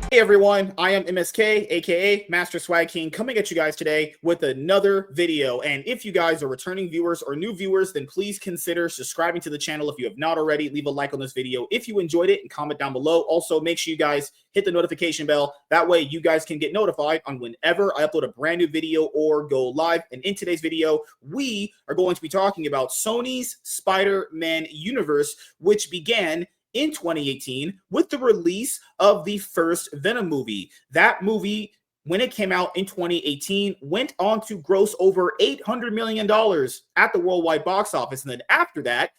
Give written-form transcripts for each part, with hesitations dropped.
Hey everyone, I am MSK, aka Master Swag King, coming at you guys today with another video. And if you guys are returning viewers or new viewers, then please consider subscribing to the channel if you have not already. Leave a like on this video if you enjoyed it and comment down below. Also, make sure you guys hit the notification bell. That way you guys can get notified on whenever I upload a brand new video or go live. And in today's video, we are going to be talking about Sony's Spider-Man universe, which began in 2018 with the release of the first Venom movie. That movie, when it came out in 2018, went on to gross over $800 million at the worldwide box office. And then after that,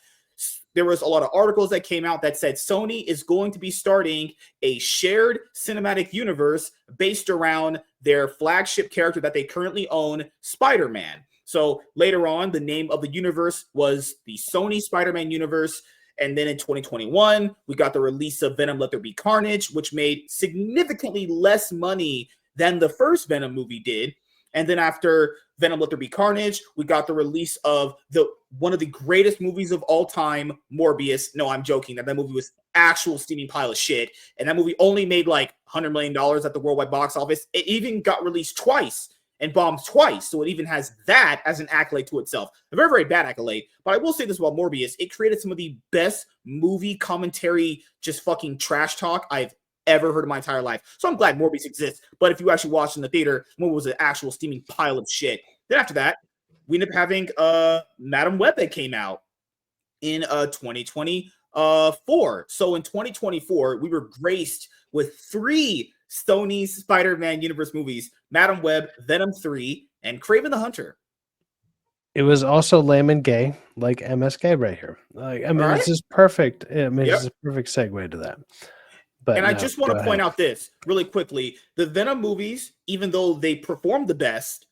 there was a lot of articles that came out that said Sony is going to be starting a shared cinematic universe based around their flagship character that they currently own, Spider-Man. So later on, the name of the universe was the Sony Spider-Man universe. And then in 2021, we got the release of Venom Let There Be Carnage, which made significantly less money than the first Venom movie did. And then after Venom Let There Be Carnage, we got the release of one of the greatest movies of all time, Morbius. No, I'm joking. That movie was actual steaming pile of shit. And that movie only made like $100 million at the worldwide box office. It even got released twice and bombed twice, so it even has that as an accolade to itself. A very, very bad accolade, but I will say this about Morbius. It created some of the best movie commentary, just fucking trash talk I've ever heard in my entire life. So I'm glad Morbius exists, but if you actually watched in the theater, what was an actual steaming pile of shit. Then after that, we ended up having Madam Web that came out in 2024. So in 2024, we were graced with 3 Sony's Spider-Man universe movies: Madam Web, Venom 3, and Kraven the Hunter. It was also lame and gay, like MSK right here. Like, I mean, right? This is perfect. I mean, It's a perfect segue to that. But I just want to point out this really quickly. The Venom movies, even though they performed the best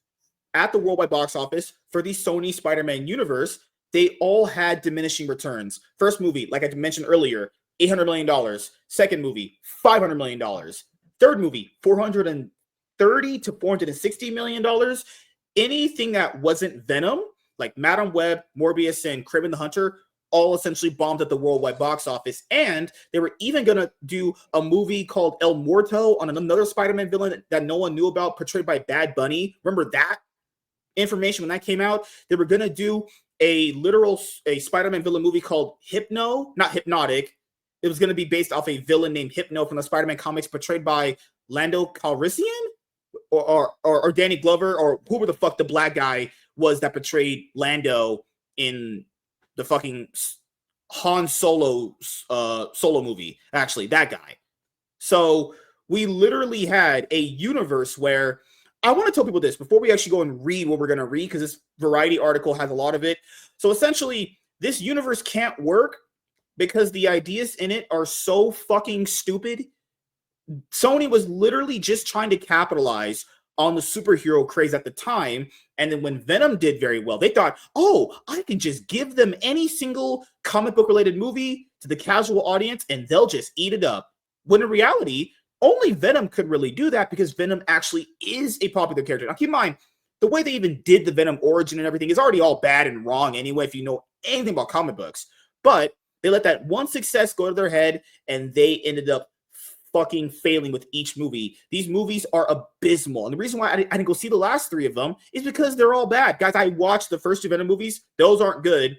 at the worldwide box office for the Sony Spider-Man universe, they all had diminishing returns. First movie, like I mentioned earlier, $800 million. Second movie, $500 million. Third movie, $430 to $460 million. Anything that wasn't Venom, like Madam Web, Morbius, and Kraven the Hunter, all essentially bombed at the worldwide box office. And they were even going to do a movie called El Muerto on another Spider-Man villain that no one knew about, portrayed by Bad Bunny. Remember that information when that came out? They were going to do a Spider-Man villain movie called Not Hypnotic. It was going to be based off a villain named Hypno from the Spider-Man comics, portrayed by Lando Calrissian or Danny Glover, or whoever the fuck the black guy was that portrayed Lando in the fucking Han Solo movie. Actually, that guy. So we literally had a universe where, I want to tell people this before we actually go and read what we're going to read, because this Variety article has a lot of it. So essentially, this universe can't work because the ideas in it are so fucking stupid. Sony was literally just trying to capitalize on the superhero craze at the time. And then when Venom did very well, they thought, oh, I can just give them any single comic book related movie to the casual audience and they'll just eat it up. When in reality, only Venom could really do that, because Venom actually is a popular character. Now keep in mind, the way they even did the Venom origin and everything is already all bad and wrong anyway, if you know anything about comic books. But they let that one success go to their head, and they ended up fucking failing with each movie. These movies are abysmal. And the reason why I didn't go see the last 3 of them is because they're all bad. Guys, I watched the first 2 Venom movies. Those aren't good.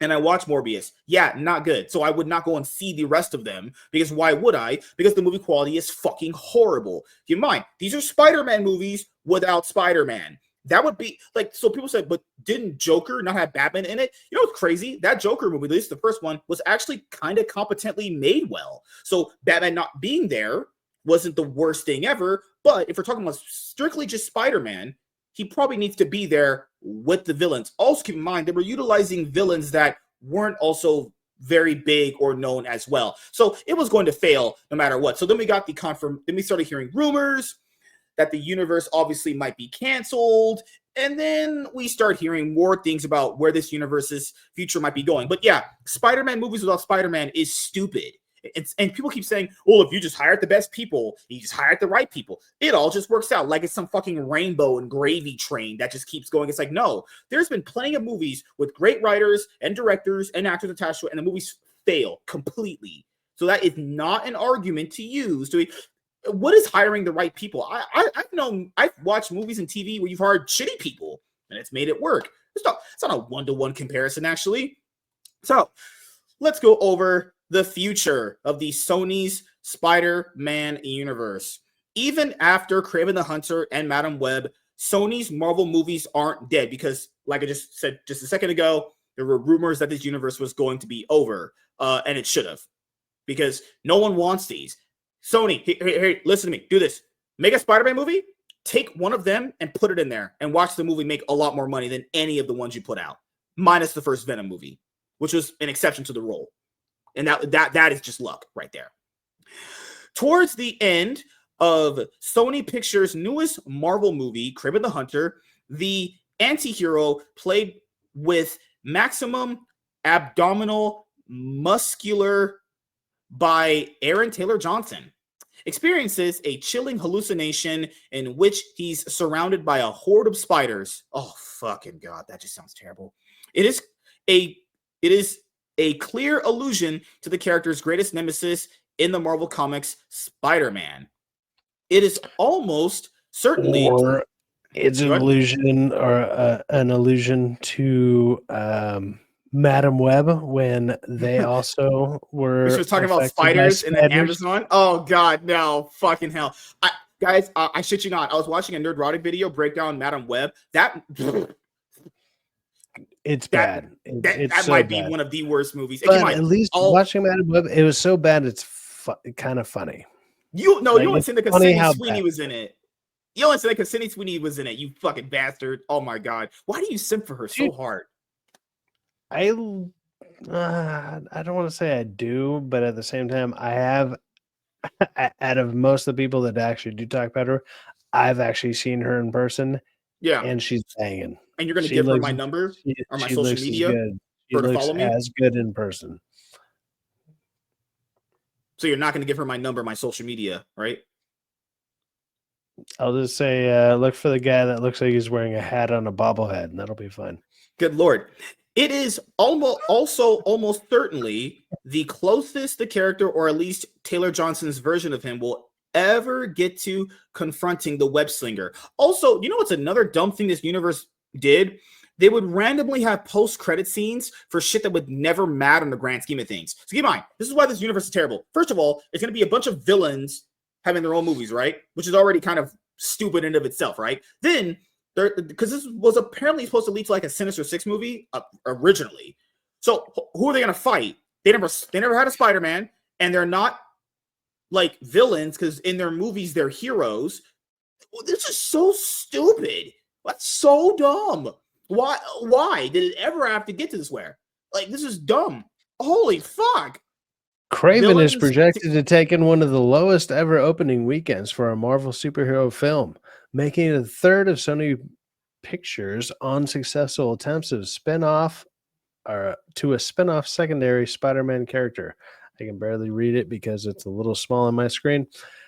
And I watched Morbius. Yeah, not good. So I would not go and see the rest of them, because why would I? Because the movie quality is fucking horrible. Keep in mind, these are Spider-Man movies without Spider-Man. That would be like, so people said, but didn't Joker not have Batman in it? You know what's crazy? That Joker movie, at least the first one, was actually kind of competently made well. So Batman not being there wasn't the worst thing ever. But if we're talking about strictly just Spider-Man, he probably needs to be there with the villains. Also keep in mind, they were utilizing villains that weren't also very big or known as well. So it was going to fail no matter what. So then we got then we started hearing rumors that the universe obviously might be canceled. And then we start hearing more things about where this universe's future might be going. But yeah, Spider-Man movies without Spider-Man is stupid. And people keep saying, well, if you just hired the best people, you just hired the right people, it all just works out like it's some fucking rainbow and gravy train that just keeps going. It's like, no, there's been plenty of movies with great writers and directors and actors attached to it, and the movies fail completely. So that is not an argument to use. What is hiring the right people? I've watched movies and TV where you've hired shitty people and it's made it work. It's not a one-to-one comparison, actually. So let's go over the future of the Sony's Spider-Man universe. Even after Kraven the Hunter and Madam Web, Sony's Marvel movies aren't dead because, like I just said just a second ago, there were rumors that this universe was going to be over, and it should have, because no one wants these. Sony, here, listen to me. Do this. Make a Spider-Man movie, take one of them and put it in there and watch the movie make a lot more money than any of the ones you put out, minus the first Venom movie, which was an exception to the rule. And that is just luck right there. Towards the end of Sony Pictures' newest Marvel movie, Kraven the Hunter, the anti-hero played with maximum abdominal muscular by Aaron Taylor Johnson experiences a chilling hallucination in which he's surrounded by a horde of spiders. Oh, fucking God, that just sounds terrible. It is a clear allusion to the character's greatest nemesis in the Marvel Comics, Spider-Man. It is almost certainly... Or it's an allusion to Madam Web when they also were... We were talking about spiders in the Amazon? Oh, God, no. Fucking hell. Guys, I shit you not. I was watching a Nerdrotic video break down Madam Web. It's bad. That might be one of the worst movies. But at least watching Madam Web, it was so bad it's kind of funny. You only said that because Sydney Sweeney was in it. You only said that because Sydney Sweeney was in it, you fucking bastard. Oh my God. Why do you simp for her so hard? I don't want to say I do, but at the same time, I have, out of most of the people that actually do talk about her, I've actually seen her in person. Yeah. And she's banging. And you're going to give her my number or my social media for her to follow me? As good in person. So you're not going to give her my number, my social media, right? I'll just say, look for the guy that looks like he's wearing a hat on a bobblehead, and that'll be fine. Good Lord. It is almost certainly the closest the character, or at least Taylor Johnson's version of him, will ever get to confronting the web slinger. Also, you know what's another dumb thing this universe did? They would randomly have post-credit scenes for shit that would never matter in the grand scheme of things. So keep in mind, this is why this universe is terrible. First of all, it's going to be a bunch of villains having their own movies, right? Which is already kind of stupid in and of itself, right? Then, because this was apparently supposed to lead to like a Sinister Six movie originally. So who are they going to fight? They never had a Spider-Man, and they're not like villains because in their movies they're heroes. This is so stupid. That's so dumb. Why did it ever have to get to this where? Like, this is dumb. Holy fuck. Kraven is projected to take in one of the lowest ever opening weekends for a Marvel superhero film, making it a third of Sony Pictures' unsuccessful attempts of spin-off secondary Spider-Man character. I can barely read it because it's a little small on my screen.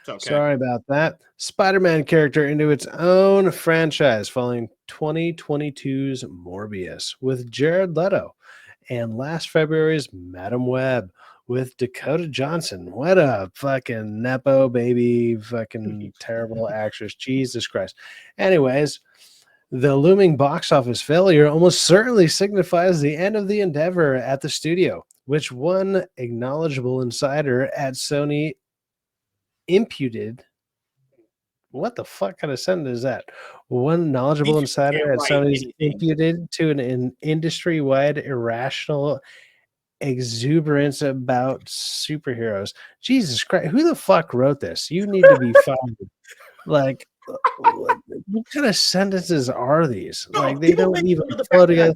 Okay. Sorry about that. Spider-Man character into its own franchise following 2022's Morbius with Jared Leto and last February's Madam Web with Dakota Johnson. What a fucking nepo baby, fucking terrible actress. Jesus Christ. Anyways, the looming box office failure almost certainly signifies the end of the endeavor at the studio, which one acknowledgeable insider at Sony imputed. What the fuck kind of sentence is that? One knowledgeable insider at Sony imputed to an industry-wide irrational exuberance about superheroes. Jesus Christ, who the fuck wrote this? You need to be fired. Like, what kind of sentences are these? No, like, they don't even flow together.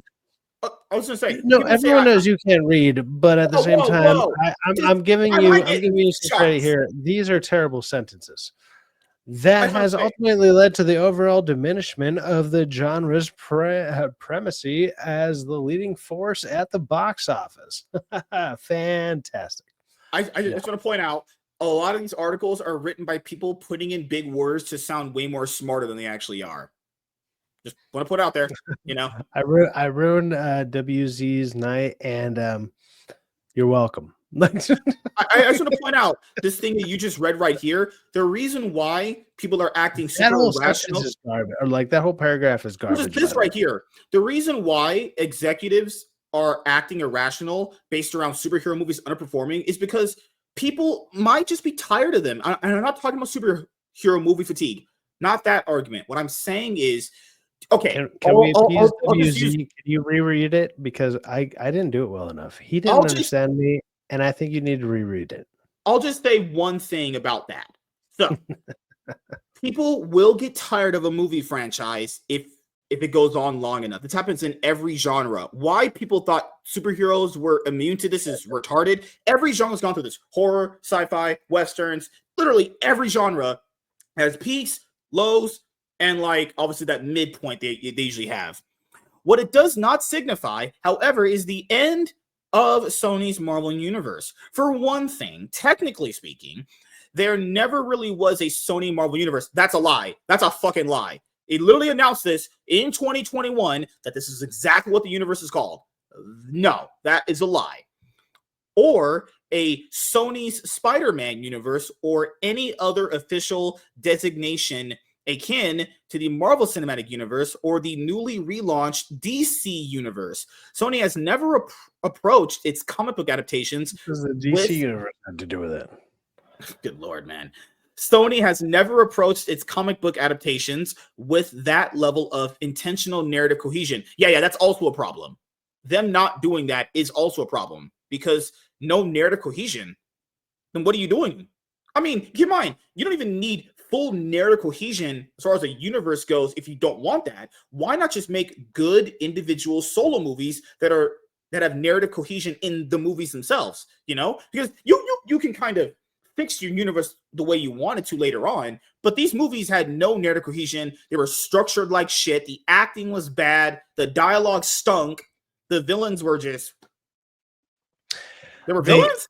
I was going to say, no, everyone knows you can't read, but at the same time, I'm giving you some credit here. These are terrible sentences. That has ultimately led to the overall diminishment of the genre's primacy as the leading force at the box office. Fantastic. I just want to point out, a lot of these articles are written by people putting in big words to sound way more smarter than they actually are. Just want to put it out there, I ruined WZ's night, and you're welcome. I just want to point out this thing that you just read right here. The reason why people are acting super irrational, or like that whole paragraph is garbage. Just this right here. The reason why executives are acting irrational based around superhero movies underperforming is because people might just be tired of them. And I'm not talking about superhero movie fatigue. Not that argument. What I'm saying is, okay, can you reread it? Because I didn't do it well enough. He didn't understand me, and I think you need to reread it. I'll just say one thing about that. So people will get tired of a movie franchise if it goes on long enough. This happens in every genre. Why people thought superheroes were immune to this is retarded. Every genre's gone through this. Horror, sci-fi, westerns, literally every genre has peaks, lows, and like obviously that midpoint they usually have. What it does not signify, however, is the end of Sony's Marvel Universe. For one thing, technically speaking, there never really was a Sony Marvel Universe. That's a lie. That's a fucking lie. It literally announced this in 2021 that this is exactly what the universe is called. No, that is a lie. Or a Sony's Spider-Man universe or any other official designation akin to the Marvel Cinematic Universe or the newly relaunched DC Universe. Sony has never approached its comic book adaptations. What does the DC Universe have to do with it? Good Lord, man. Sony has never approached its comic book adaptations with that level of intentional narrative cohesion. Yeah, that's also a problem. Them not doing that is also a problem because no narrative cohesion. Then what are you doing? I mean, keep in mind, you don't even need full narrative cohesion as far as a universe goes if you don't want that. Why not just make good individual solo movies that have narrative cohesion in the movies themselves? Because you can kind of fix your universe the way you wanted to later on, but these movies had no narrative cohesion. They were structured like shit. The acting was bad. The dialogue stunk. The villains were just villains.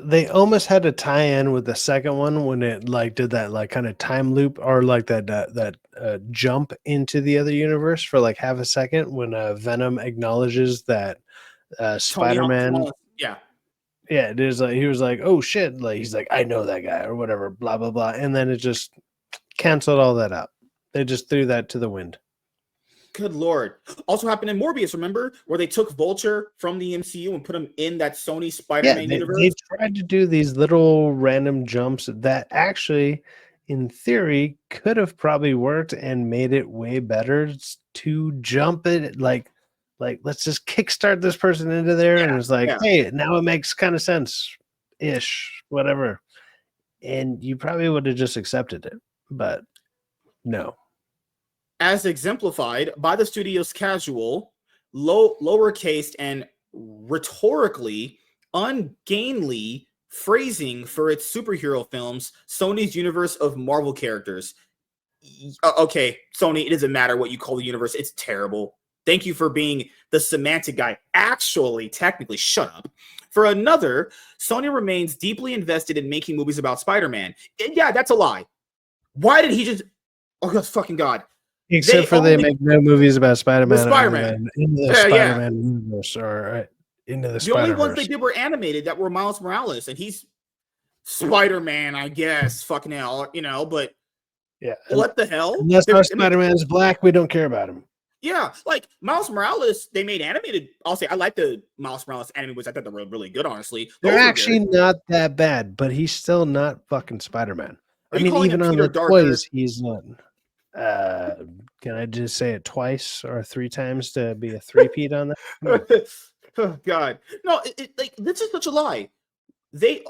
They almost had to tie in with the second one when it like did that like kind of time loop or like that jump into the other universe for like half a second when Venom acknowledges that Spider-Man. Yeah, it is like he was like, oh shit, like he's like, I know that guy or whatever, blah blah blah, and then it just canceled all that out. They just threw that to the wind. Good Lord. Also happened in Morbius, remember? Where they took Vulture from the MCU and put him in that Sony Spider-Man universe? They tried to do these little random jumps that actually, in theory, could have probably worked and made it way better to jump it like let's just kickstart this person into there. And it's like, hey, now it makes kind of sense-ish, whatever. And you probably would have just accepted it, but no. As exemplified by the studio's casual, lowercase, and rhetorically ungainly phrasing for its superhero films, Sony's universe of Marvel characters. Okay, Sony, it doesn't matter what you call the universe. It's terrible. Thank you for being the semantic guy. Actually, technically, shut up. For another, Sony remains deeply invested in making movies about Spider-Man. Yeah, that's a lie. Why did he just... Oh, fucking God. Except they make no movies about Spider-Man. Spider-Man. In the Spider-Man universe or into the Spider-Verse. The only ones they did were animated that were Miles Morales, and he's Spider-Man, I guess. Fucking hell, but... Yeah. What the hell? Unless our Spider-Man is black, we don't care about him. Yeah, like Miles Morales, they made animated. I'll say I like the Miles Morales animated ones. I thought they were really good, honestly. They're actually not that bad, but he's still not fucking Spider-Man. I mean, even on the toys, he's not. Can I just say it twice or three times to be a three-peat on that? Oh, God. No, like this is such a lie. They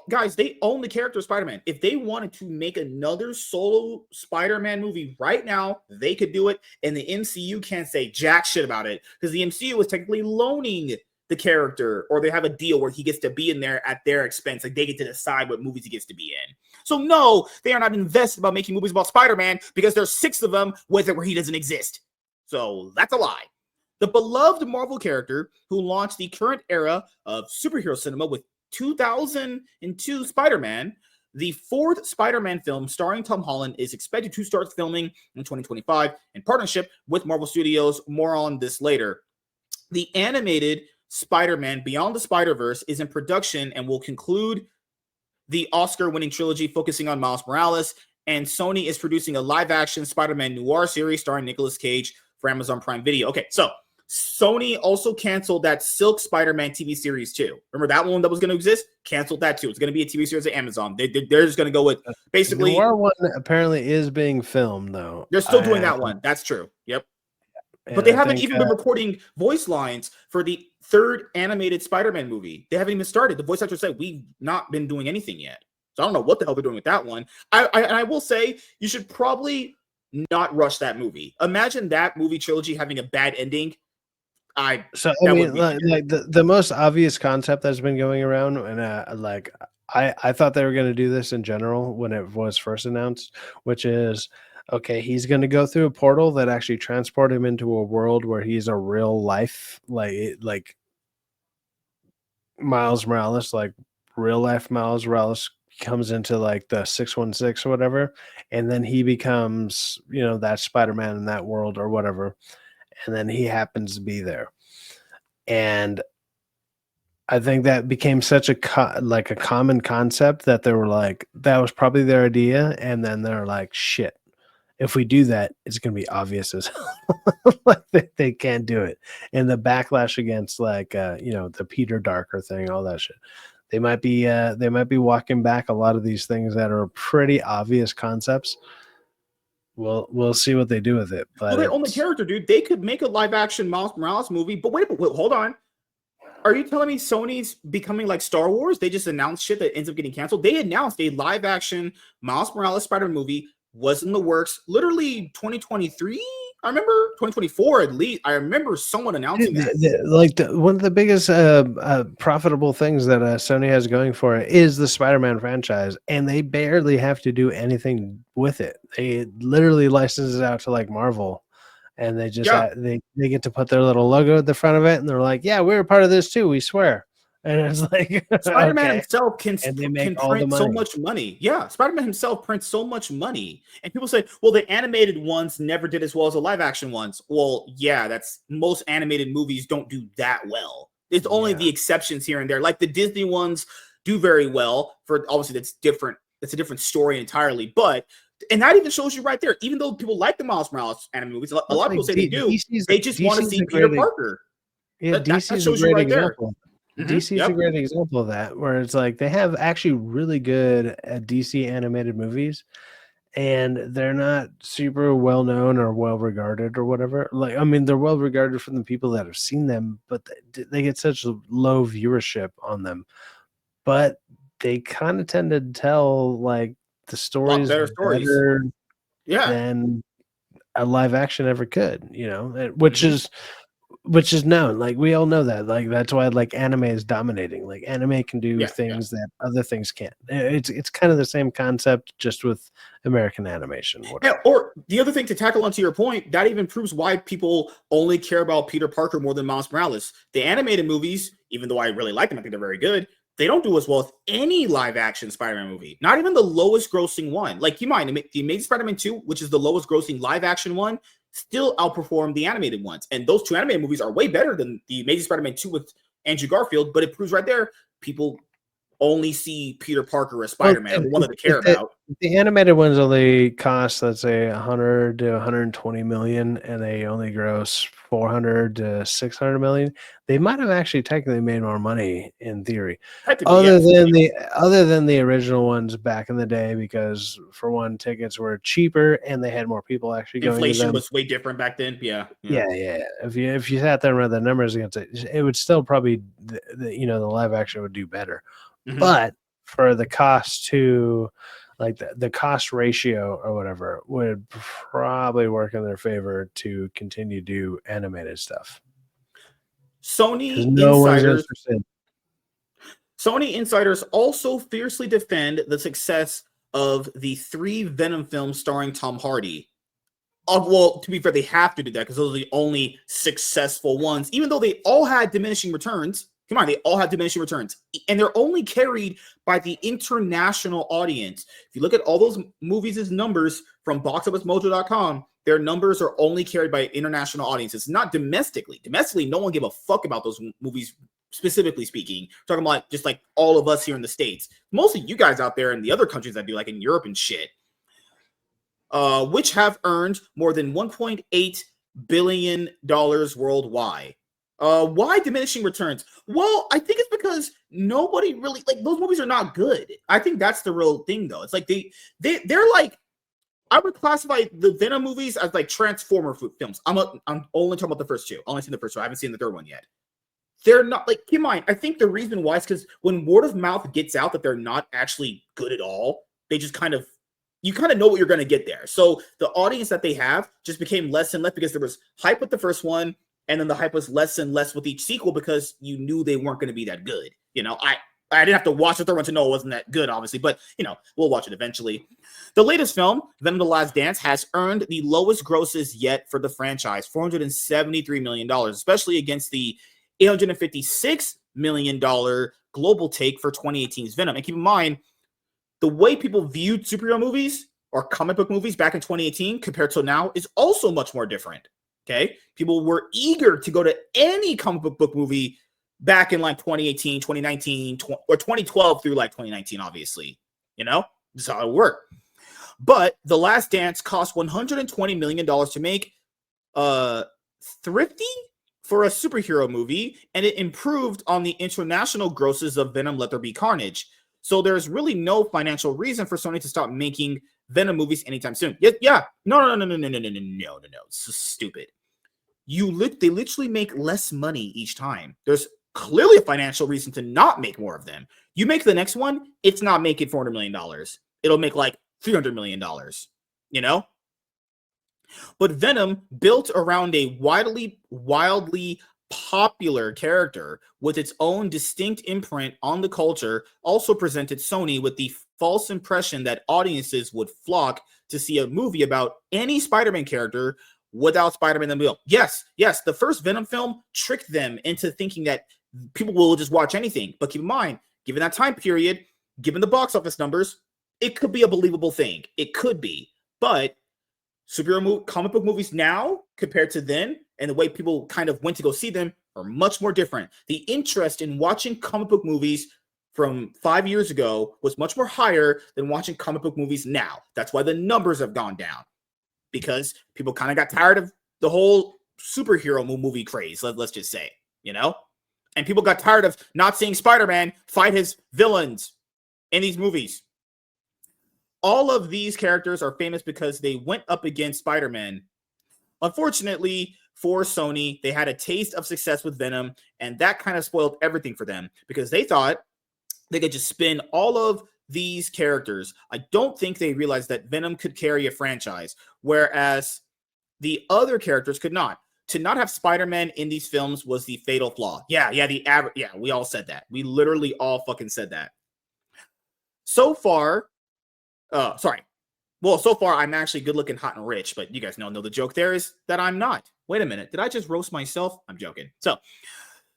own the character of Spider-Man. If they wanted to make another solo Spider-Man movie right now, they could do it. And the MCU can't say jack shit about it because the MCU was technically loaning the character, or they have a deal where he gets to be in there at their expense. Like they get to decide what movies he gets to be in. So no, they are not invested about making movies about Spider-Man because there's 6 of them where he doesn't exist. So that's a lie. The beloved Marvel character who launched the current era of superhero cinema with 2002 Spider-Man, the 4th Spider-Man film starring Tom Holland is expected to start filming in 2025 in partnership with Marvel Studios. More on this later. The animated Spider-Man Beyond the Spider-Verse is in production and will conclude the Oscar-winning trilogy focusing on Miles Morales, and Sony is producing a live-action Spider-Man noir series starring Nicolas Cage for Amazon Prime Video. Okay, so Sony also canceled that Silk Spider-Man TV series too. Remember that one that was going to exist? Canceled that too. It's going to be a TV series at Amazon. They're just going to go with basically. The noir one apparently is being filmed though. They're still doing that one. That's true. Yep. But they haven't even been recording voice lines for the 3rd animated Spider-Man movie. They haven't even started. The voice actors said, we've not been doing anything yet. So I don't know what the hell they're doing with that one. I will say you should probably not rush that movie. Imagine that movie trilogy having a bad ending. I mean, like the most obvious concept that's been going around, and I thought they were going to do this in general when it was first announced, which is, okay, he's going to go through a portal that actually transport him into a world where he's a real life, like Miles Morales, like real life Miles Morales comes into like the 616 or whatever, and then he becomes, that Spider-Man in that world or whatever, and then he happens to be there. And I think that became such a common concept that they were like, that was probably their idea, and then they're like, shit, if we do that, it's going to be obvious as like they can't do it. And the backlash against the Peter Darker thing, all that shit. They might be walking back a lot of these things that are pretty obvious concepts. We'll see what they do with it. But they own the character, dude. They could make a live action Miles Morales movie. But wait, hold on. Are you telling me Sony's becoming like Star Wars? They just announced shit that ends up getting canceled. They announced a live action Miles Morales Spider-Man movie was in the works literally 2023. I remember 2024 at least. I remember someone announcing that. One of the biggest profitable things that Sony has going for it is the Spider-Man franchise, and they barely have to do anything with it. They literally license it out to like Marvel, and they just they get to put their little logo at the front of it, and they're like, "Yeah, we're a part of this too. We swear." And it's like Spider-Man himself can print the so much money. Yeah, Spider-Man himself prints so much money. And people say, well, the animated ones never did as well as the live action ones. Well, yeah, that's most animated movies don't do that well. It's only the exceptions here and there. Like the Disney ones do very well. For obviously that's different. That's a different story entirely. And that even shows you right there. Even though people like the Miles Morales animated movies, a lot of people say they do. They just want to see Peter Parker. Yeah, that shows you right example. There. DC is a great example of that, where it's like they have actually really good DC animated movies, and they're not super well known or well regarded or whatever. Like, I mean, they're well regarded from the people that have seen them, but they get such low viewership on them. But they kind of tend to tell like the stories better than a live action ever could, which is known. Like we all know that. Like that's why like anime is dominating. Like anime can do things that other things can't. It's kind of the same concept, just with American animation. Yeah, or the other thing to tackle onto your point, that even proves why people only care about Peter Parker more than Miles Morales. The animated movies, even though I really like them, I think they're very good, they don't do as well as any live action Spider-Man movie. Not even the lowest grossing one. Like you mind, the Amazing Spider-Man 2, which is the lowest grossing live action one, still outperform the animated ones. And those 2 animated movies are way better than the Amazing Spider-Man 2 with Andrew Garfield, but it proves right there, people only see Peter Parker as Spider-Man, the one that they care about. The animated ones only cost, let's say, 100 to 120 million, and they only gross 400 to 600 million. They might have actually technically made more money in theory, other than the original ones back in the day, because for one, tickets were cheaper and they had more people actually going. Inflation was way different back then. Yeah. If you sat there and read the numbers against it, it would still probably the live action would do better. Mm-hmm. But for the cost to like the cost ratio or whatever would probably work in their favor to continue to do animated stuff. Sony no one's insiders interested. Sony insiders also fiercely defend the success of the 3 Venom films starring Tom Hardy. Well, to be fair, they have to do that because those are the only successful ones, even though they all had diminishing returns. Come on, they all have diminishing returns. And they're only carried by the international audience. If you look at all those movies' numbers from boxofficemojo.com, their numbers are only carried by international audiences, not domestically. Domestically, no one gave a fuck about those movies, specifically speaking. We're talking about just like all of us here in the States. Mostly you guys out there in the other countries that do, like in Europe and shit. Which have earned more than $1.8 billion worldwide. Why diminishing returns? Well, I think it's because nobody really, like, those movies are not good. I think that's the real thing, though. It's like they're like, I would classify the Venom movies as like Transformer films. I'm only talking about the first 2. I only seen the first 2. I haven't seen the third one yet. They're not, like, keep in mind, I think the reason why is because when word of mouth gets out that they're not actually good at all, they just you kind of know what you're going to get there. So the audience that they have just became less and less because there was hype with the first one, and then the hype was less and less with each sequel because you knew they weren't going to be that good. You know, I didn't have to watch the third one to know it wasn't that good, obviously, but, you know, we'll watch it eventually. The latest film, Venom: The Last Dance, has earned the lowest grosses yet for the franchise, $473 million, especially against the $856 million global take for 2018's Venom. And keep in mind, the way people viewed superhero movies or comic book movies back in 2018 compared to now is also much more different. Okay. People were eager to go to any comic book movie back in like 2018, 2019, or 2012 through like 2019, obviously. You know, this is how it worked. But The Last Dance cost $120 million to make, thrifty for a superhero movie, and it improved on the international grosses of Venom: Let There Be Carnage. So there's really no financial reason for Sony to stop making Venom movies anytime soon. Yeah. No. It's so stupid. They literally make less money each time. There's clearly a financial reason to not make more of them. You make the next one, it's not making $400 million. It'll make like $300 million, you know? But Venom, built around a wildly popular character with its own distinct imprint on the culture, also presented Sony with the false impression that audiences would flock to see a movie about any Spider-Man character without Spider-Man in the middle. Yes, the first Venom film tricked them into thinking that people will just watch anything. But keep in mind, given that time period, given the box office numbers, it could be a believable thing. It could be. But comic book movies now compared to then, and the way people kind of went to go see them, are much more different. The interest in watching comic book movies from 5 years ago was much more higher than watching comic book movies now. That's why the numbers have gone down, because people kind of got tired of the whole superhero movie craze, let's just say, you know? And people got tired of not seeing Spider-Man fight his villains in these movies. All of these characters are famous because they went up against Spider-Man. Unfortunately for Sony, they had a taste of success with Venom, and that kind of spoiled everything for them because they thought they could just spin all of these characters. I don't think they realized that Venom could carry a franchise, whereas the other characters could not. To not have Spider-Man in these films was the fatal flaw. Yeah, we all said that. We literally all fucking said that. So far, I'm actually good looking, hot, and rich, but you guys know the joke there is that I'm not. Wait a minute. Did I just roast myself? I'm joking. So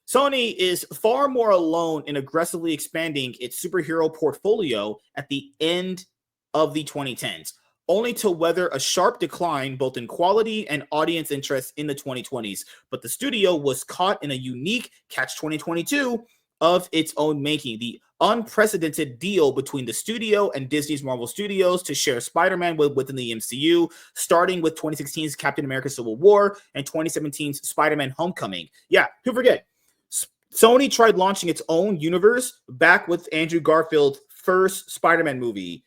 Sony is far more alone in aggressively expanding its superhero portfolio at the end of the 2010s, only to weather a sharp decline both in quality and audience interest in the 2020s. But the studio was caught in a unique catch-22 of its own making, the unprecedented deal between the studio and Disney's Marvel Studios to share Spider-Man within the MCU, starting with 2016's Captain America Civil War and 2017's Spider-Man Homecoming. Yeah, who forget? Sony tried launching its own universe back with Andrew Garfield's first Spider-Man movie.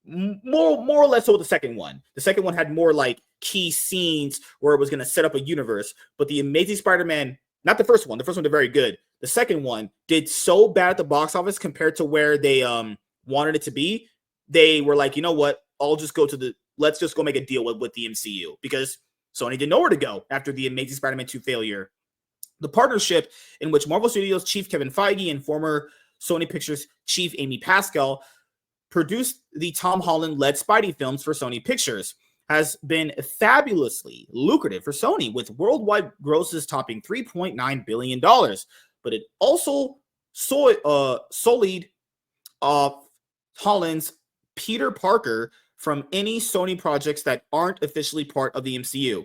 More or less so with the second one. The second one had more like key scenes where it was going to set up a universe, but the Amazing Spider-Man, not the first one did very good. The second one did so bad at the box office compared to where they wanted it to be. They were like, you know what? Let's just go make a deal with the MCU, because Sony didn't know where to go after the Amazing Spider-Man 2 failure. The partnership, in which Marvel Studios chief Kevin Feige and former Sony Pictures chief Amy Pascal produced the Tom Holland-led Spidey films for Sony Pictures, has been fabulously lucrative for Sony, with worldwide grosses topping $3.9 billion. But it also sullied Holland's Peter Parker from any Sony projects that aren't officially part of the MCU.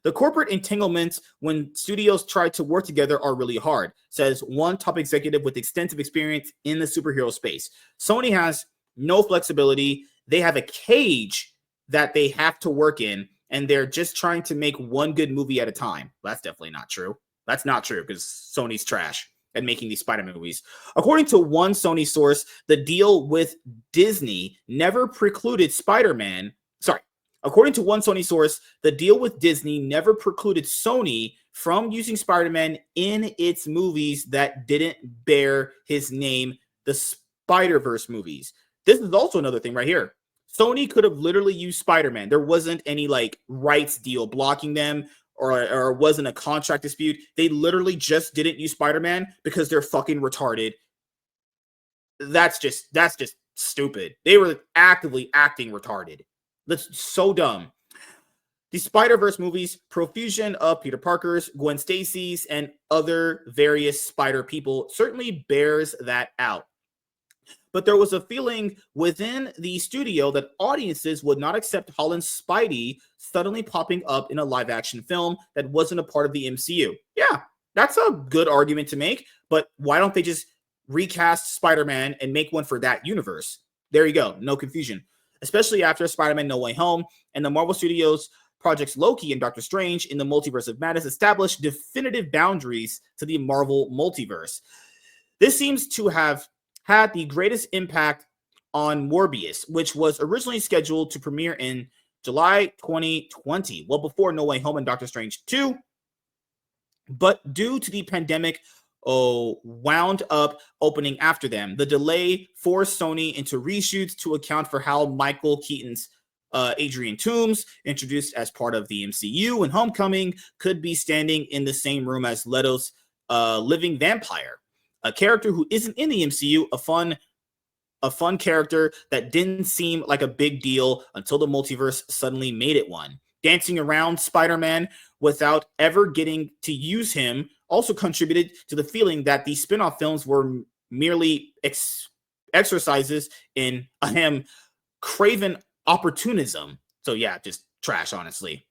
The corporate entanglements when studios try to work together are really hard, says one top executive with extensive experience in the superhero space. Sony has no flexibility. They have a cage that they have to work in, and they're just trying to make one good movie at a time. That's definitely not true. That's not true, because Sony's trash at making these Spider-Man movies. According to one Sony source, the deal with Disney never precluded Spider-Man. According to one Sony source, the deal with Disney never precluded Sony from using Spider-Man in its movies that didn't bear his name, the Spider-Verse movies. This is also another thing right here. Sony could have literally used Spider-Man. There wasn't any like rights deal blocking them, or wasn't a contract dispute. They literally just didn't use Spider-Man because they're fucking retarded. That's just stupid. They were actively acting retarded. That's so dumb. The Spider-Verse movies, profusion of Peter Parkers, Gwen Stacy's, and other various Spider people certainly bears that out. But there was a feeling within the studio that audiences would not accept Holland's Spidey suddenly popping up in a live-action film that wasn't a part of the MCU. Yeah, that's a good argument to make, but why don't they just recast Spider-Man and make one for that universe? There you go, no confusion. Especially after Spider-Man No Way Home and the Marvel Studios projects Loki and Doctor Strange in the Multiverse of Madness established definitive boundaries to the Marvel multiverse. This seems to have had the greatest impact on Morbius, which was originally scheduled to premiere in July 2020, well before No Way Home and Doctor Strange 2. But due to the pandemic, wound up opening after them. The delay forced Sony into reshoots to account for how Michael Keaton's Adrian Toomes, introduced as part of the MCU in Homecoming, could be standing in the same room as Leto's living vampire, a character who isn't in the MCU, a fun character that didn't seem like a big deal until the multiverse suddenly made it one. Dancing around Spider-Man without ever getting to use him also contributed to the feeling that the spin-off films were merely exercises in craven opportunism. So yeah, just trash, honestly.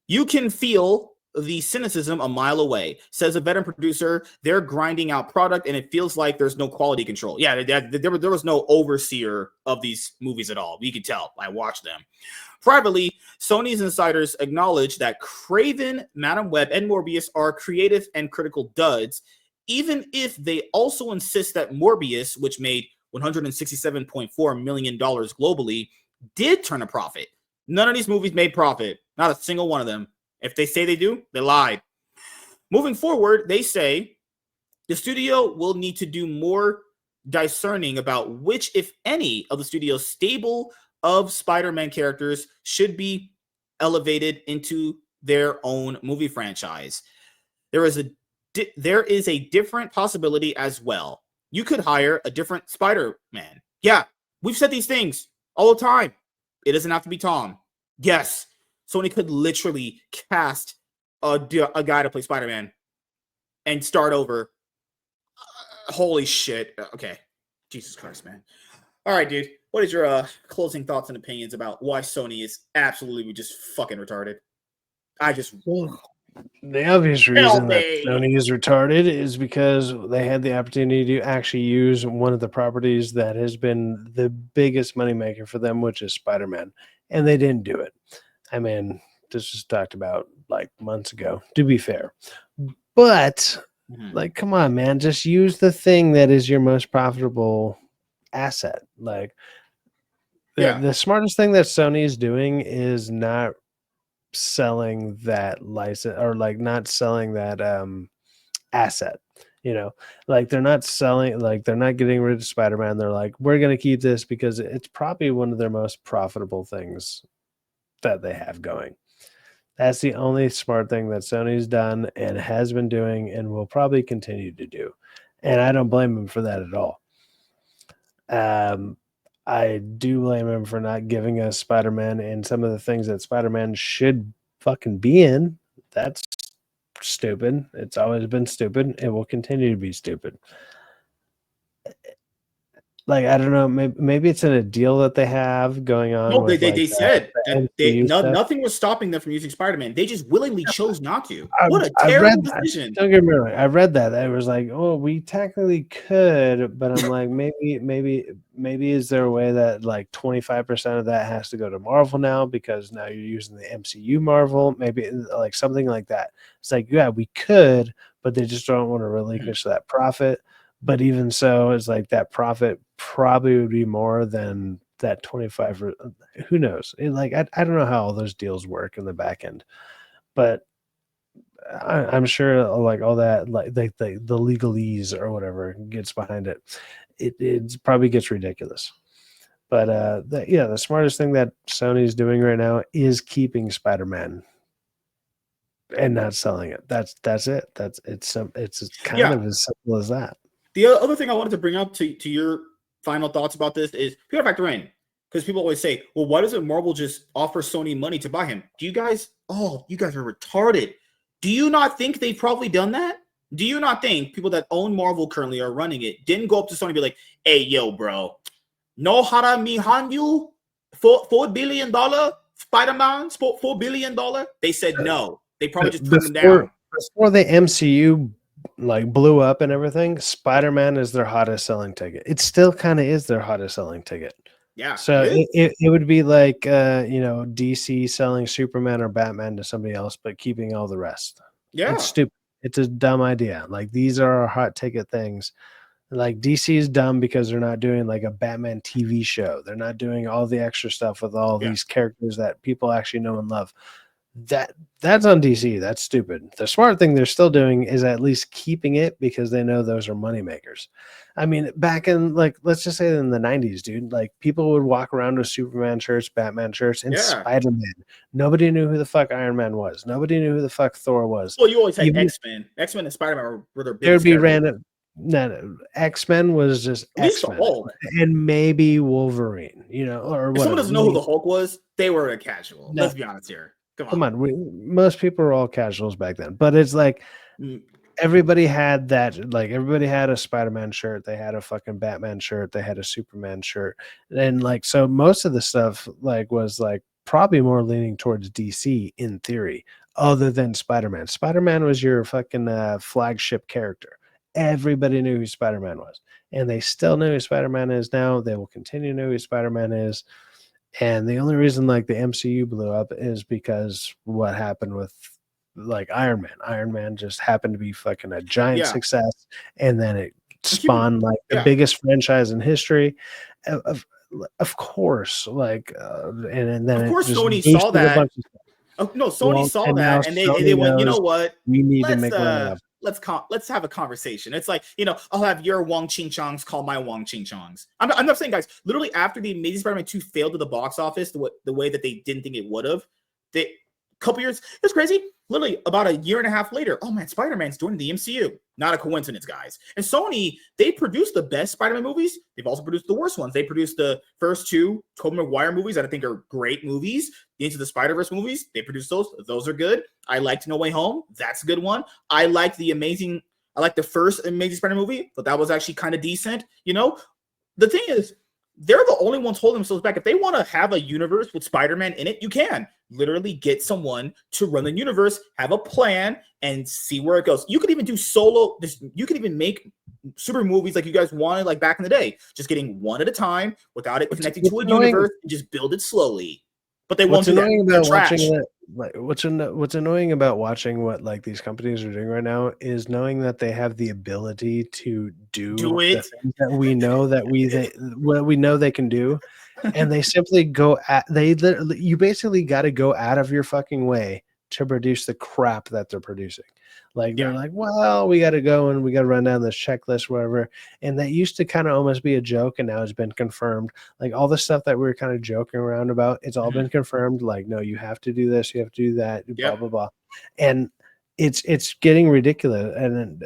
You can feel the cynicism a mile away, says a veteran producer. They're grinding out product and it feels like there's no quality control. Yeah, there was no overseer of these movies at all. You can tell. I watched them. Privately, Sony's insiders acknowledge that Craven, Madam Web, and Morbius are creative and critical duds, even if they also insist that Morbius, which made $167.4 million globally, did turn a profit. None of these movies made profit. Not a single one of them. If they say they do, they lied. Moving forward, they say the studio will need to do more discerning about which, if any, of the studio's stable of Spider-Man characters should be elevated into their own movie franchise. There is a different possibility as well. You could hire a different Spider-Man. Yeah, we've said these things all the time. It doesn't have to be Tom. Yes, Sony could literally cast a guy to play Spider-Man and start over. Holy shit. Okay. Jesus Christ, man. All right, dude. What is your closing thoughts and opinions about why Sony is absolutely just fucking retarded? The obvious reason that Sony is retarded is because they had the opportunity to actually use one of the properties that has been the biggest moneymaker for them, which is Spider-Man, and they didn't do it. I mean, this was talked about like months ago, to be fair. But, like, come on, man, just use the thing that is your most profitable asset. Like, the smartest thing that Sony is doing is not selling that license, or like not selling that asset. You know, like they're not selling, like they're not getting rid of Spider-Man. They're like, we're going to keep this because it's probably one of their most profitable things that they have going. That's the only smart thing that Sony's done and has been doing and will probably continue to do. And I don't blame him for that at all. I do blame him for not giving us Spider-Man and some of the things that Spider-Man should fucking be in. That's stupid. It's always been stupid. It will continue to be stupid. Like, I don't know, maybe it's in a deal that they have going on. No, with they said that nothing was stopping them from using Spider-Man. They just willingly chose not to. I, What a I terrible read, decision. Don't get me wrong. I read that. It was like, oh, we technically could, but I'm like, maybe is there a way that like 25% of that has to go to Marvel now because now you're using the MCU Marvel? Maybe like something like that. It's like, yeah, we could, but they just don't want to relinquish that profit. But even so, it's like that profit probably would be more than that 25. Who knows? I don't know how all those deals work in the back end, but I'm sure like all that like the legalese or whatever gets behind it. It probably gets ridiculous. But the smartest thing that Sony's doing right now is keeping Spider-Man and not selling it. That's it. It's kind of as simple as that. The other thing I wanted to bring up to your final thoughts about this is people factor in because people always say, well, why doesn't Marvel just offer Sony money to buy him? You guys are retarded. Do you not think they've probably done that? Do you not think people that own Marvel currently are running it didn't go up to Sony and be like, hey, yo, bro, no hara mi hanyu $4 billion Spider-Man, $4 billion? They said no. They probably just turned them down. Before the MCU like blew up and everything, Spider-Man is their hottest selling ticket. It still kind of is their hottest selling ticket. Yeah. So it would be like DC selling Superman or Batman to somebody else, but keeping all the rest. Yeah. It's stupid. It's a dumb idea. Like these are our hot ticket things. Like DC is dumb because they're not doing like a Batman TV show. They're not doing all the extra stuff with all these characters that people actually know and love. That's on DC. That's stupid. The smart thing they're still doing is at least keeping it because they know those are money makers. I mean, back in like let's just say in the 90s, dude, like people would walk around with Superman shirts, Batman shirts, and Spider-Man. Nobody knew who the fuck Iron Man was. Nobody knew who the fuck Thor was. Well, you always had X-Men. X-Men and Spider-Man were their biggest. There would be random. No, X-Men was just X-Men, and maybe Wolverine. Or if someone doesn't know who the Hulk was, they were a casual. No. Let's be honest here. Come on. Most people were all casuals back then, but it's like everybody had that. Like everybody had a Spider-Man shirt, they had a fucking Batman shirt, they had a Superman shirt, and like so most of the stuff like was like probably more leaning towards DC in theory, other than Spider-Man. Spider-Man was your fucking flagship character. Everybody knew who Spider-Man was, and they still know who Spider-Man is now. They will continue to know who Spider-Man is. And the only reason like the MCU blew up is because what happened with like Iron Man. Iron Man just happened to be fucking a giant success, and then it spawned like the biggest franchise in history. Of course, like and then of course Sony saw that. Sony saw that, and they went, you know what? We need to make money. Let's have a conversation. It's like, I'll have your Wong Ching Chongs call my Wong Ching Chongs. I'm not saying, guys, literally after the Amazing Spider-Man 2 failed at the box office the way that they didn't think it would have, couple years, it's crazy. Literally about a year and a half later, oh man, Spider-Man's joining the MCU. Not a coincidence, guys. And Sony, they produced the best Spider-Man movies. They've also produced the worst ones. They produced the first two Tobey Maguire movies that I think are great movies. The Into the Spider-Verse movies, they produced those. Those are good. I liked No Way Home. That's a good one. I like the first Amazing Spider-Man movie, but that was actually kind of decent. The thing is, they're the only ones holding themselves back. If they want to have a universe with Spider-Man in it, you can literally get someone to run the universe, have a plan, and see where it goes. You could even do solo. You could even make super movies like you guys wanted, like back in the day, just getting one at a time without it connecting to a universe and just build it slowly. But they won't do that. What's annoying about watching what like these companies are doing right now is knowing that they have the ability to do it, the things that we know we know they can do, and they simply you basically got to go out of your fucking way to produce the crap that they're producing. Like they're like, well, we got to go and we got to run down this checklist, whatever. And that used to kind of almost be a joke, and now it's been confirmed. Like all the stuff that we were kind of joking around about, it's all been confirmed. Like, no, you have to do this, you have to do that, blah blah blah. And it's getting ridiculous. And then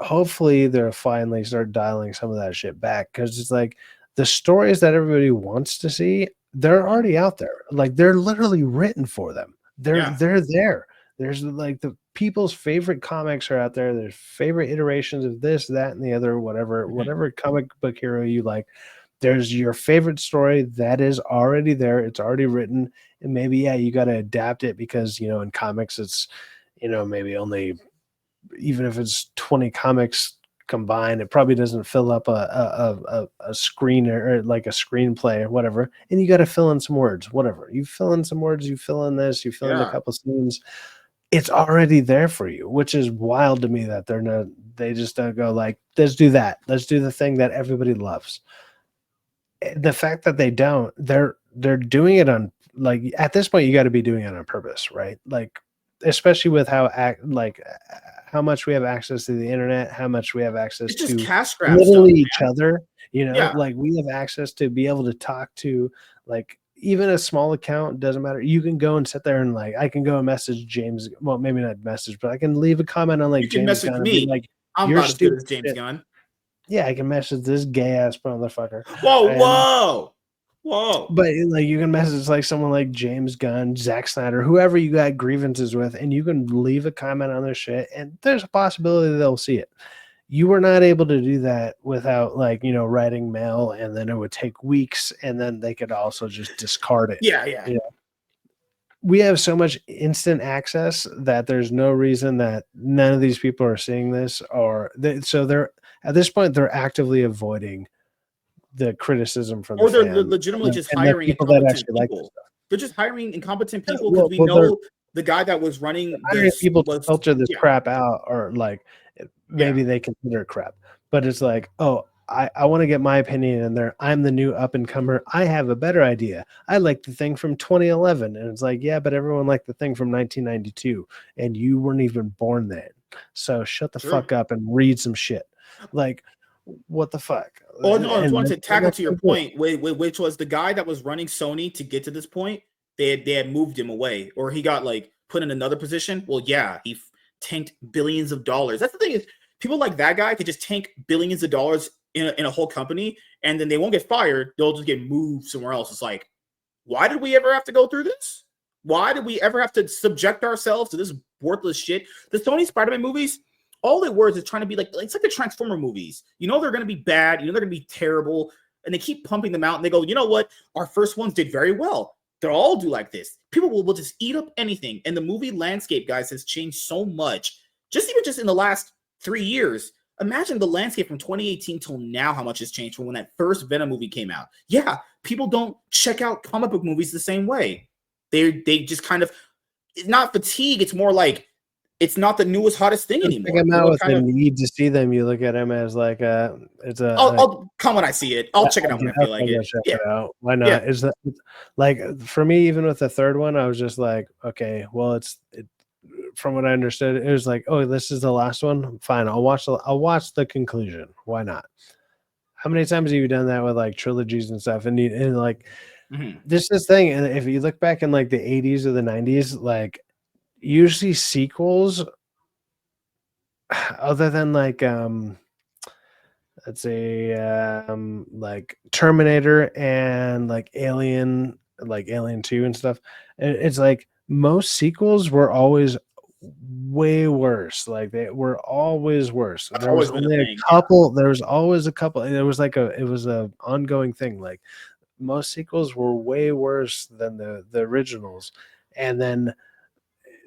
hopefully they'll finally start dialing some of that shit back, because it's like the stories that everybody wants to see, they're already out there. Like they're literally written for them. They're there. There's like the people's favorite comics are out there. There's favorite iterations of this, that, and the other, whatever comic book hero you like. There's your favorite story that is already there. It's already written. And maybe, you got to adapt it because, in comics, it's, maybe only, even if it's 20 comics combined, it probably doesn't fill up a screen or like a screenplay or whatever. And you got to fill in some words, whatever. You fill in some words, you fill in this, you fill in a couple scenes. It's already there for you, which is wild to me that they just don't go like, let's do that. Let's do the thing that everybody loves. The fact that they don't, they're doing it on, like, at this point, you got to be doing it on purpose, right? Like, especially with how much we have access to the internet, how much we have access to cash grab literally stuff, each other, like we have access to be able to talk to, like, even a small account, doesn't matter. You can go and sit there and like, I can go and message James. Well, maybe not message, but I can leave a comment on like you can James message Gunn me. And be like, I'm you're not as good as stupid. James Gunn. Yeah, I can message this gay ass motherfucker. Whoa. But like you can message like someone like James Gunn, Zack Snyder, whoever you got grievances with, and you can leave a comment on their shit, and there's a possibility they'll see it. You were not able to do that without like, writing mail, and then it would take weeks, and then they could also just discard it. Yeah. We have so much instant access that there's no reason that none of these people are seeing this, so they're at this point they're actively avoiding the criticism from or the they're fans. legitimately just And hiring people that incompetent actually people. like They're just hiring incompetent people because we know the guy that was running this people to filter this crap out, or like maybe they consider it crap, but it's like, oh, I want to get my opinion in there. I'm the new up and comer. I have a better idea. I like the thing from 2011, and it's like, yeah, but everyone liked the thing from 1992, and you weren't even born then. So shut the fuck up and read some shit. Like, what the fuck? Oh no, I just wanted to tackle to your point, which was the guy that was running Sony to get to this point. They had moved him away, or he got like put in another position. Well, yeah, he tanked billions of dollars. That's the thing, is people like that guy could just tank billions of dollars in a whole company, and then they won't get fired. They'll just get moved somewhere else. It's like, why did we ever have to go through this? Why did we ever have to subject ourselves to this worthless shit? The Sony Spider-Man movies, all they were is trying to be like, it's like the Transformer movies. They're going to be bad. They're going to be terrible. And they keep pumping them out, and they go, you know what? Our first ones did very well. They'll all do like this. People will just eat up anything. And the movie landscape, guys, has changed so much. Just in the last 3 years. Imagine the landscape from 2018 till now, how much has changed from when that first Venom movie came out. Yeah, people don't check out comic book movies the same way. They just kind of, it's not fatigue. It's more like, it's not the newest, hottest thing anymore. I'm out with the need to see them. You look at them as like it's a. I'll come when I see it. I'll check it out when I feel like it. Check it out. Why not? Is that like for me? Even with the third one, I was just like, okay, well, from what I understood, it was like, oh, this is the last one. Fine, I'll watch the conclusion. Why not? How many times have you done that with like trilogies and stuff? And like, this thing. And if you look back in like the 80s or the 90s, like usually sequels, other than like let's say like Terminator and like Alien 2 and stuff, it's like most sequels were always way worse. Like they were always worse. There was only a couple. There was always a couple. It was a ongoing thing. Like most sequels were way worse than the originals, and then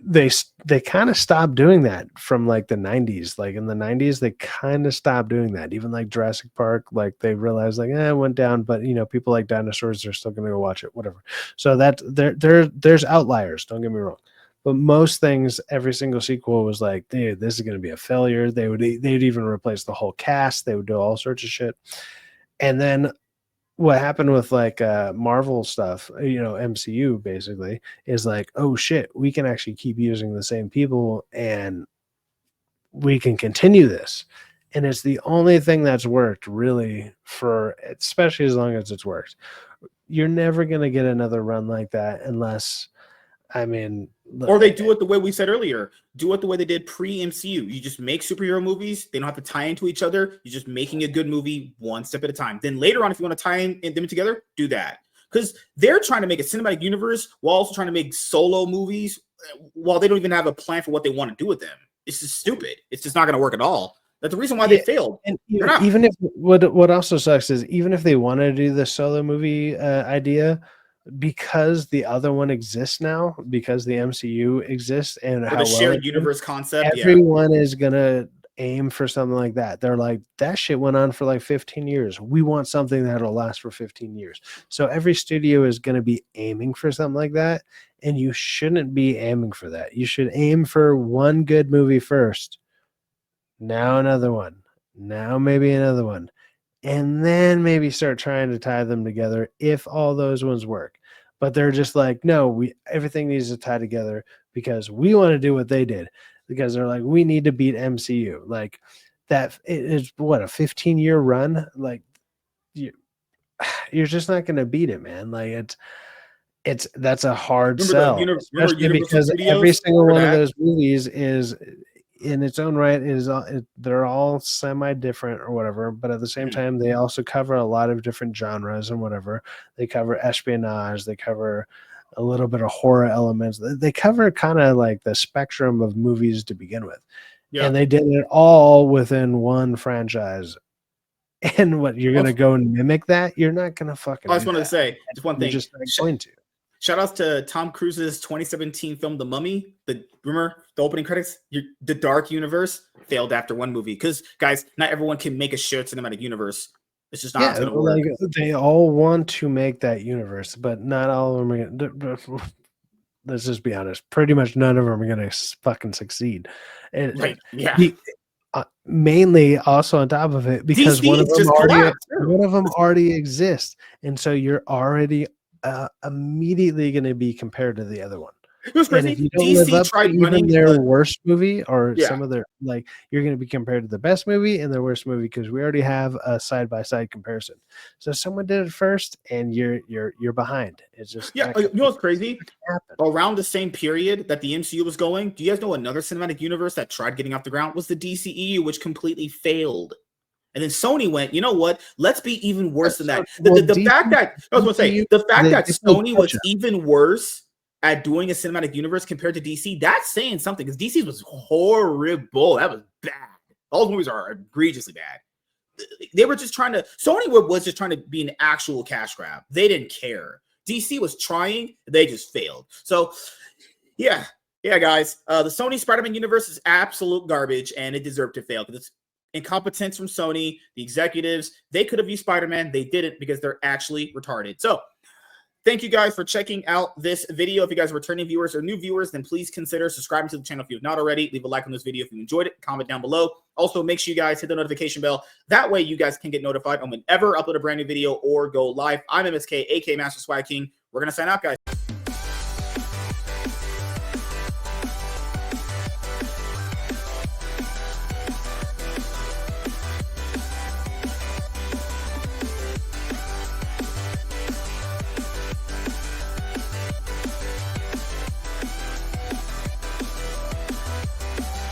they kind of stopped doing that from like the 90s. Like in the 90s, they kind of stopped doing that. Even like Jurassic Park, like they realized like it went down, but people like dinosaurs, they're still going to go watch it, whatever. So that there's outliers. Don't get me wrong. But most things, every single sequel was like, dude, this is going to be a failure. They'd even replace the whole cast. They would do all sorts of shit. And then what happened with like Marvel stuff, MCU basically, is like, oh shit, we can actually keep using the same people and we can continue this. And it's the only thing that's worked really for, especially as long as it's worked. You're never going to get another run like that unless, I mean, or they do it the way we said earlier. Do it the way they did pre-MCU. You just make superhero movies. They don't have to tie into each other. You're just making a good movie one step at a time. Then later on, if you want to tie in them together, do that. Because they're trying to make a cinematic universe while also trying to make solo movies while they don't even have a plan for what they want to do with them. It's just stupid. It's just not going to work at all. That's the reason why they failed. And even if what also sucks is even if they want to do the solo movie idea, because the other one exists now, because the MCU exists and how the shared universe concept, everyone is gonna aim for something like that. They're like, that shit went on for like 15 years. We want something that'll last for 15 years. So every studio is going to be aiming for something like that. And you shouldn't be aiming for that. You should aim for one good movie first. Now another one. Now maybe another one. And then maybe start trying to tie them together if all those ones work. But they're just like, no, everything needs to tie together because we want to do what they did. Because they're like, we need to beat MCU. Like that is what, a 15-year run? Like you're just not going to beat it, man. Like that's a hard sell, especially because every single one of those movies is in its own right they're all semi-different or whatever, but at the same time they also cover a lot of different genres and whatever. They cover espionage, they cover a little bit of horror elements. They cover kind of like the spectrum of movies to begin with. Yeah. And they did it all within one franchise. And what, you're going to go and mimic that? You're not going to fucking I just wanted to say just one thing. You're just not going to. Shout outs to Tom Cruise's 2017 film, The Mummy. Remember the opening credits? The Dark Universe failed after one movie. Because, guys, not everyone can make a shared cinematic universe. It's just not going to work. Like, they all want to make that universe, but not all of them are going to. Let's just be honest. Pretty much none of them are going to fucking succeed. Right. Yeah. Mainly also on top of it, because one of them already exists. And so you're already immediately going to be compared to the other one. It was crazy. And if you don't live up to even their worst movie or some of their, like, you're going to be compared to the best movie and their worst movie because we already have a side-by-side comparison. So someone did it first and you're behind. It's just you know what's crazy? Around the same period that the MCU was going, do you guys know another cinematic universe that tried getting off the ground was the DCEU, which completely failed. And then Sony went, you know what? Let's be even worse than that. The fact that Sony was even worse at doing a cinematic universe compared to DC, that's saying something, because DC was horrible. That was bad. All those movies are egregiously bad. They were just trying to, Sony was just trying to be an actual cash grab. They didn't care. DC was trying, they just failed. So, yeah, guys, the Sony Spider-Man universe is absolute garbage, and it deserved to fail because it's incompetence from Sony. The executives, they could have used Spider-Man. They didn't because they're actually retarded. So, thank you guys for checking out this video. If you guys are returning viewers or new viewers, then please consider subscribing to the channel if you have not already. Leave a like on this video if you enjoyed it. Comment down below. Also, make sure you guys hit the notification bell. That way, you guys can get notified on whenever I upload a brand new video or go live. I'm MSK, aka Master Swag King. We're going to sign out, guys.